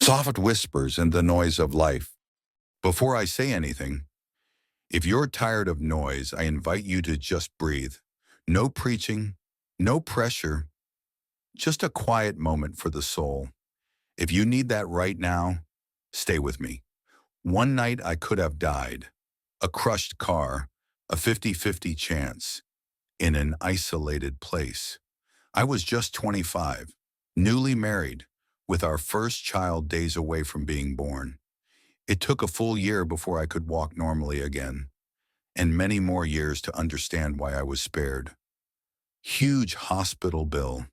Soft whispers and the noise of life. Before I say anything, if you're tired of noise, I invite you to just breathe. No preaching, no pressure, just a quiet moment for the soul. If you need that right now, stay with me. One night I could have died. A crushed car, a 50-50 chance, in an isolated place. I was just 25, newly married, with our first child days away from being born. It took a full year before I could walk normally again, and many more years to understand why I was spared. Huge hospital bill.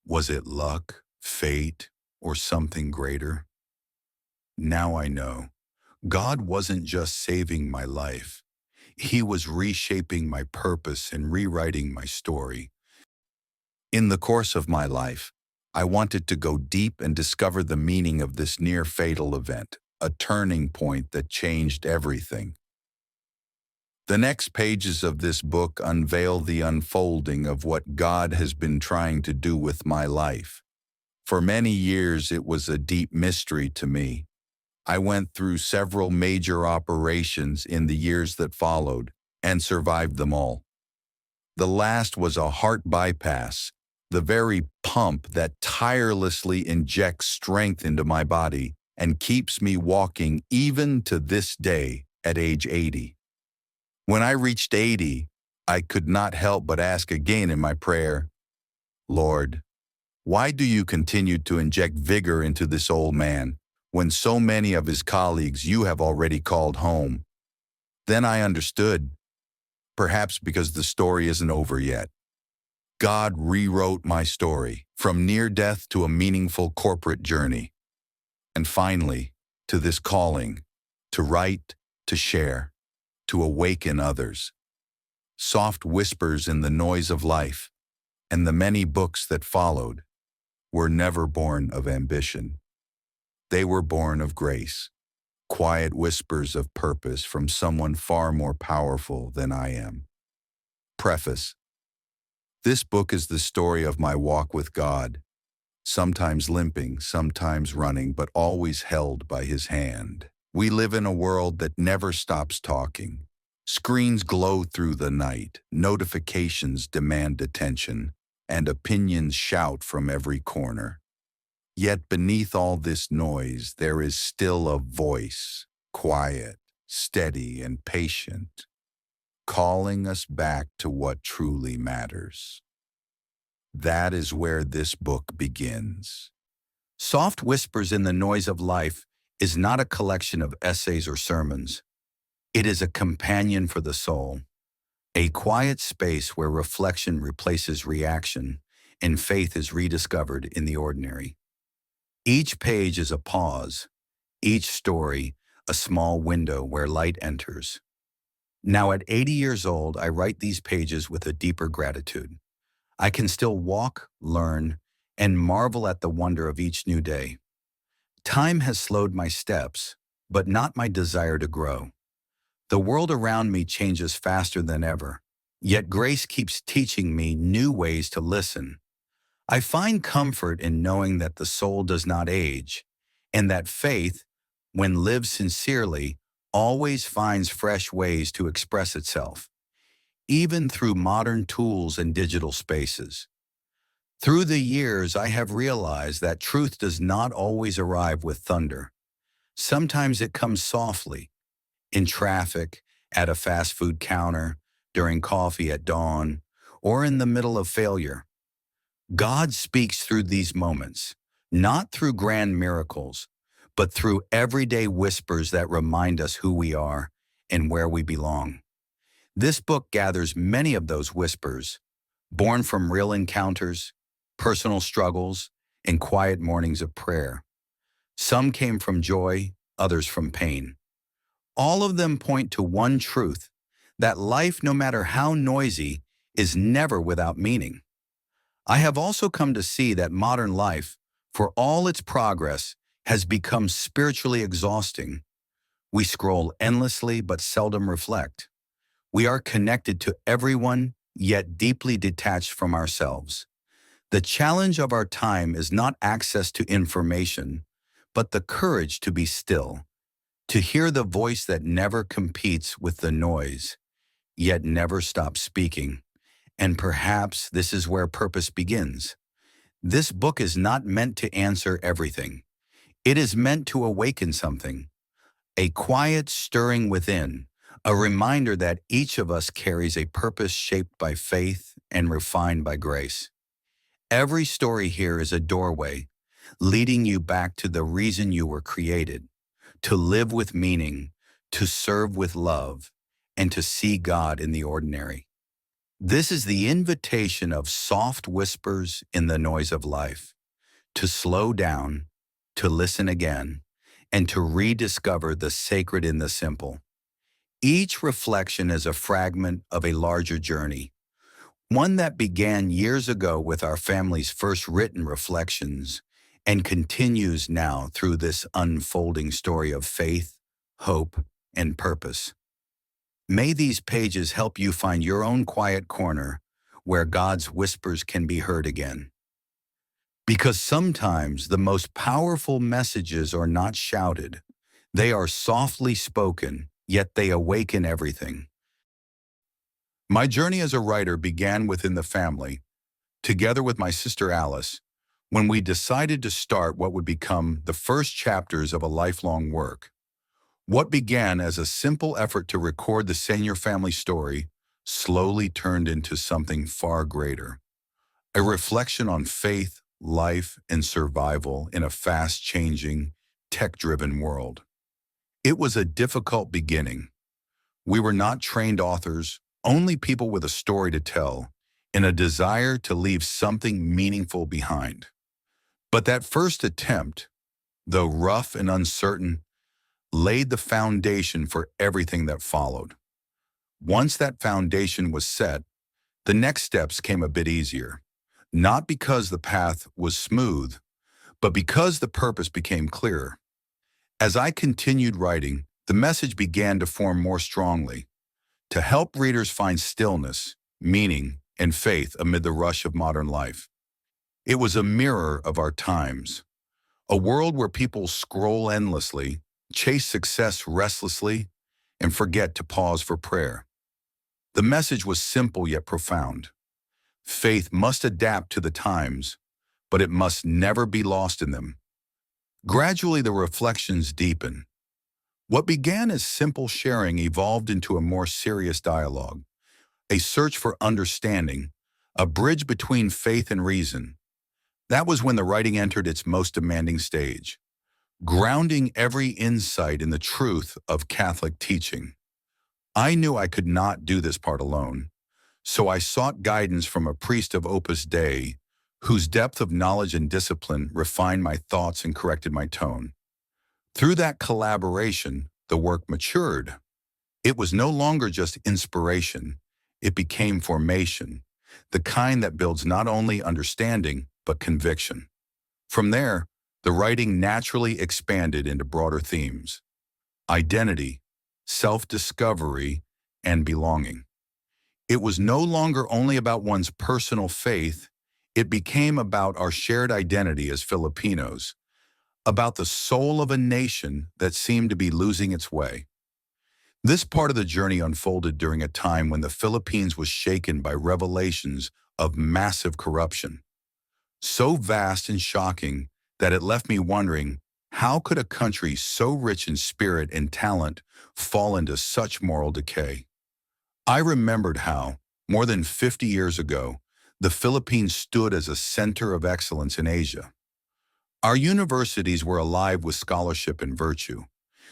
Was it luck, fate, or something greater? Now I know. God wasn't just saving my life. He was reshaping my purpose and rewriting my story. In the course of my life, I wanted to go deep and discover the meaning of this near-fatal event, a turning point that changed everything. The next pages of this book unveil the unfolding of what God has been trying to do with my life. For many years, it was a deep mystery to me. I went through several major operations in the years that followed and survived them all. The last was a heart bypass, the very pump that tirelessly injects strength into my body and keeps me walking even to this day at age 80. When I reached 80, I could not help but ask again in my prayer, Lord, why do you continue to inject vigor into this old man when so many of his colleagues you have already called home? Then I understood, perhaps because the story isn't over yet. God rewrote my story from near death to a meaningful corporate journey. And finally, to this calling, to write, to share, to awaken others. Soft whispers in the noise of life, and the many books that followed, were never born of ambition. They were born of grace, quiet whispers of purpose from someone far more powerful than I am. Preface. This book is the story of my walk with God, sometimes limping, sometimes running, but always held by His hand. We live in a world that never stops talking. Screens glow through the night, notifications demand attention, and opinions shout from every corner. Yet beneath all this noise, there is still a voice, quiet, steady, and patient, calling us back to what truly matters. That is where this book begins. Soft Whispers in the Noise of Life is not a collection of essays or sermons. It is a companion for the soul, a quiet space where reflection replaces reaction and faith is rediscovered in the ordinary. Each page is a pause, each story a small window where light enters. Now at 80 years old, I write these pages with a deeper gratitude. I can still walk, learn, and marvel at the wonder of each new day. Time has slowed my steps, but not my desire to grow. The world around me changes faster than ever, yet grace keeps teaching me new ways to listen. I find comfort in knowing that the soul does not age, and that faith, when lived sincerely, always finds fresh ways to express itself, even through modern tools and digital spaces. Through the years, I have realized that truth does not always arrive with thunder. Sometimes it comes softly, in traffic, at a fast food counter, during coffee at dawn, or in the middle of failure. God speaks through these moments, not through grand miracles, but through everyday whispers that remind us who we are and where we belong. This book gathers many of those whispers, born from real encounters, personal struggles, and quiet mornings of prayer. Some came from joy, others from pain. All of them point to one truth, that life, no matter how noisy, is never without meaning. I have also come to see that modern life, for all its progress, has become spiritually exhausting. We scroll endlessly but seldom reflect. We are connected to everyone, yet deeply detached from ourselves. The challenge of our time is not access to information, but the courage to be still, to hear the voice that never competes with the noise, yet never stops speaking. And perhaps this is where purpose begins. This book is not meant to answer everything. It is meant to awaken something, a quiet stirring within, a reminder that each of us carries a purpose shaped by faith and refined by grace. Every story here is a doorway, leading you back to the reason you were created, to live with meaning, to serve with love, and to see God in the ordinary. This is the invitation of soft whispers in the noise of life, to slow down, to listen again, and to rediscover the sacred in the simple. Each reflection is a fragment of a larger journey, one that began years ago with our family's first written reflections and continues now through this unfolding story of faith, hope, and purpose. May these pages help you find your own quiet corner where God's whispers can be heard again. Because sometimes the most powerful messages are not shouted. They are softly spoken, yet they awaken everything. My journey as a writer began within the family, together with my sister Alice, when we decided to start what would become the first chapters of a lifelong work. What began as a simple effort to record the senior family story slowly turned into something far greater. A reflection on faith, life, and survival in a fast-changing, tech-driven world. It was a difficult beginning. We were not trained authors, only people with a story to tell, and a desire to leave something meaningful behind. But that first attempt, though rough and uncertain, laid the foundation for everything that followed. Once that foundation was set, the next steps came a bit easier, not because the path was smooth, but because the purpose became clearer. As I continued writing, the message began to form more strongly, to help readers find stillness, meaning, and faith amid the rush of modern life. It was a mirror of our times, a world where people scroll endlessly, chase success restlessly, and forget to pause for prayer. The message was simple yet profound. Faith must adapt to the times, but it must never be lost in them. Gradually, the reflections deepen. What began as simple sharing evolved into a more serious dialogue, a search for understanding, a bridge between faith and reason. That was when the writing entered its most demanding stage, grounding every insight in the truth of Catholic teaching. I knew I could not do this part alone, so I sought guidance from a priest of Opus Dei, whose depth of knowledge and discipline refined my thoughts and corrected my tone. Through that collaboration, the work matured. It was no longer just inspiration, it became formation, the kind that builds not only understanding, but conviction. From there, the writing naturally expanded into broader themes: identity, self-discovery, and belonging. It was no longer only about one's personal faith, it became about our shared identity as Filipinos, about the soul of a nation that seemed to be losing its way. This part of the journey unfolded during a time when the Philippines was shaken by revelations of massive corruption, so vast and shocking that it left me wondering, how could a country so rich in spirit and talent fall into such moral decay? I remembered how, more than 50 years ago, the Philippines stood as a center of excellence in Asia. Our universities were alive with scholarship and virtue.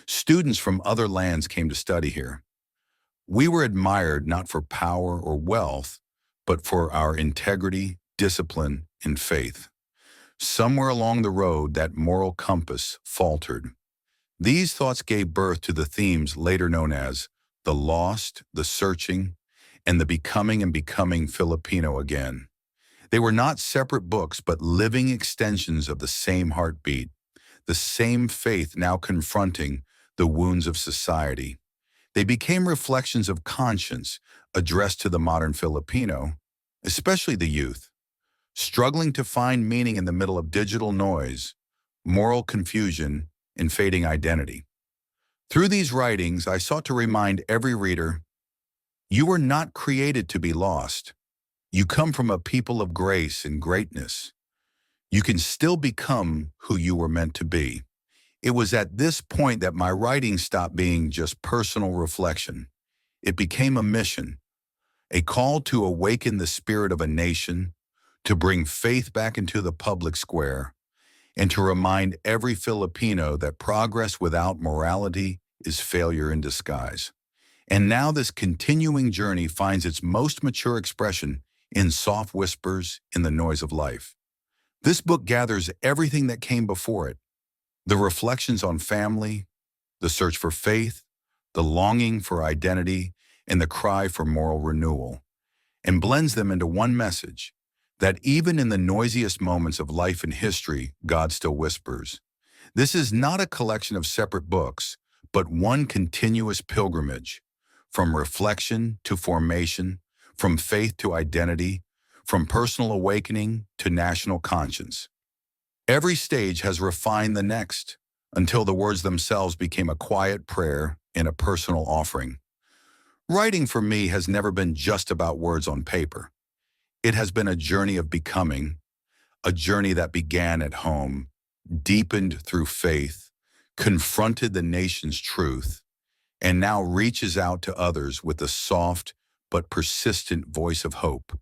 Students from other lands came to study here. We were admired not for power or wealth, but for our integrity, discipline, and faith. Somewhere along the road, that moral compass faltered. These thoughts gave birth to the themes later known as the lost, the searching, and the becoming and becoming Filipino again. They were not separate books, but living extensions of the same heartbeat, the same faith now confronting the wounds of society. They became reflections of conscience addressed to the modern Filipino, especially the youth, struggling to find meaning in the middle of digital noise, moral confusion, and fading identity. Through these writings, I sought to remind every reader, you were not created to be lost. You come from a people of grace and greatness. You can still become who you were meant to be. It was at this point that my writing stopped being just personal reflection. It became a mission, a call to awaken the spirit of a nation, to bring faith back into the public square, and to remind every Filipino that progress without morality is failure in disguise. And now this continuing journey finds its most mature expression in soft whispers in the noise of life. This book gathers everything that came before it, the reflections on family, the search for faith, the longing for identity, and the cry for moral renewal, and blends them into one message, that even in the noisiest moments of life and history, God still whispers. This is not a collection of separate books, but one continuous pilgrimage, from reflection to formation, from faith to identity, from personal awakening to national conscience. Every stage has refined the next, until the words themselves became a quiet prayer and a personal offering. Writing for me has never been just about words on paper. It has been a journey of becoming, a journey that began at home, deepened through faith, confronted the nation's truth, and now reaches out to others with the soft but persistent voice of hope.